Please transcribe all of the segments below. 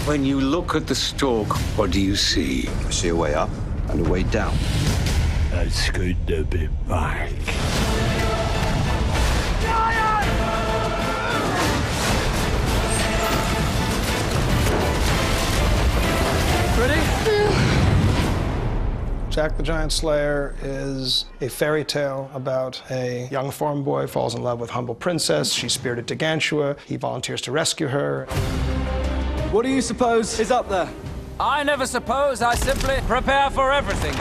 When you look at the stalk, what do you see? I see a way up and a way down. It's good to be back. Jack the Giant Slayer is a fairy tale about a young farm boy falls in love with humble princess. She's spirited to Gantua. He volunteers to rescue her. What do you suppose is up there? I never suppose. I simply prepare for everything.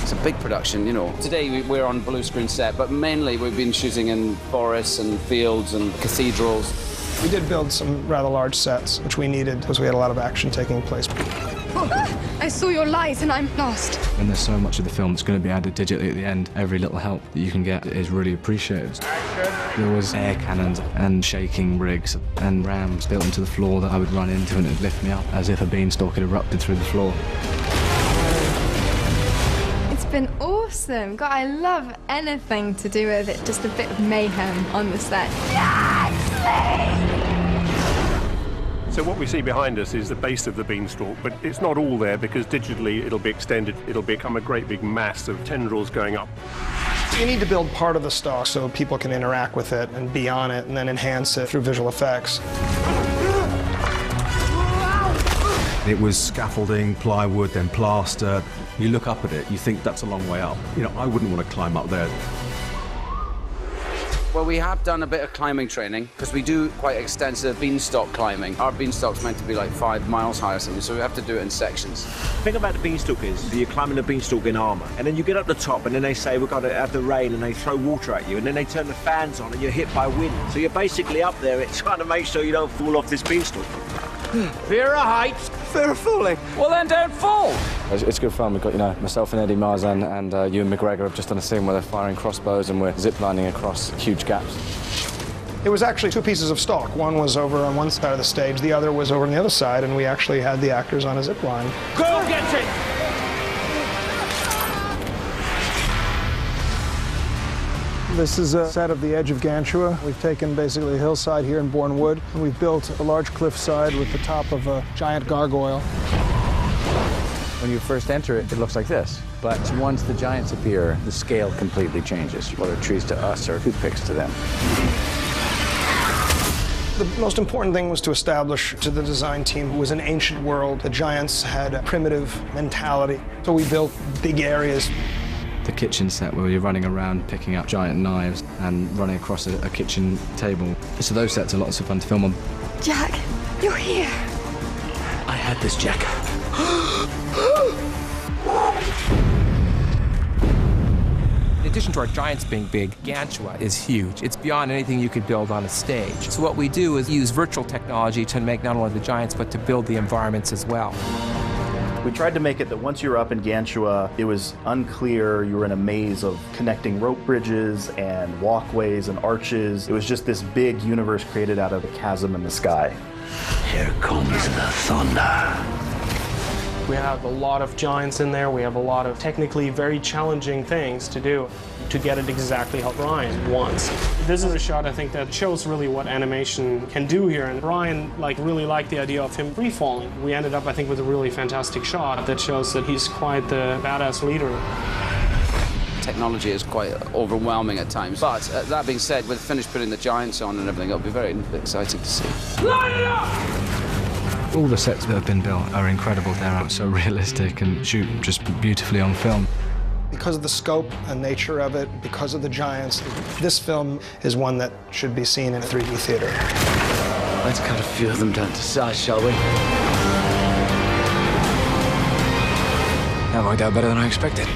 It's a big production, you know. Today we're on blue screen set, but mainly we've been shooting in forests and fields and cathedrals. We did build some rather large sets, which we needed because we had a lot of action taking place. I saw your light and I'm lost. When there's so much of the film that's going to be added digitally at the end, every little help that you can get is really appreciated. There was air cannons and shaking rigs and rams built into the floor that I would run into and it would lift me up as if a beanstalk had erupted through the floor. It's been awesome. God, I love anything to do with it. Just a bit of mayhem on the set. So what we see behind us is the base of the beanstalk, but it's not all there because digitally it'll be extended. It'll become a great big mass of tendrils going up. You need to build part of the stalk so people can interact with it and be on it and then enhance it through visual effects. It was scaffolding, plywood, then plaster. You look up at it, you think that's a long way up. You know, I wouldn't want to climb up there. Well, we have done a bit of climbing training because we do quite extensive beanstalk climbing. Our beanstalk's meant to be like 5 miles high or something, so we have to do it in sections. The thing about the beanstalk is you're climbing the beanstalk in armour, and then you get up the top, and then they say we've got to have the rain, and they throw water at you, and then they turn the fans on, and you're hit by wind. So you're basically up there, it's trying to make sure you don't fall off this beanstalk. Fear of heights, fear of falling. Well, then don't fall. It's good fun. We've got, myself and Eddie Marzan and Ewan McGregor have just done a scene where they're firing crossbows and we're ziplining across huge gaps. It was actually 2 pieces of stalk. One was over on one side of the stage, the other was over on the other side, and we actually had the actors on a zip line. Go get it! This is a set of the edge of Gantua. We've taken basically a hillside here in Bourne Wood, and we've built a large cliffside with the top of a giant gargoyle. When you first enter it, it looks like this. But once the giants appear, the scale completely changes. What are trees to us or toothpicks to them? The most important thing was to establish to the design team it was an ancient world. The giants had a primitive mentality, so we built big areas. The kitchen set where you're running around picking up giant knives and running across a kitchen table. So those sets are lots of fun to film on. Jack, you're here. I had this, Jack. In addition to our giants being big, Gantua is huge. It's beyond anything you could build on a stage. So what we do is use virtual technology to make not only the giants, but to build the environments as well. We tried to make it that once you were up in Gantua, it was unclear. You were in a maze of connecting rope bridges and walkways and arches. It was just this big universe created out of a chasm in the sky. Here comes the thunder. We have a lot of giants in there. We have a lot of technically very challenging things to do to get it exactly how Brian wants. This is a shot, I think, that shows really what animation can do here. And Brian really liked the idea of him free falling. We ended up, I think, with a really fantastic shot that shows that he's quite the badass leader. Technology is quite overwhelming at times. But that being said, we've finished putting the giants on and everything. It'll be very exciting to see. Line it up! All the sets that have been built are incredible. They're so realistic and shoot just beautifully on film. Because of the scope and nature of it, because of the giants, this film is one that should be seen in a 3D theater. Let's cut a few of them down to size, shall we? That worked out better than I expected.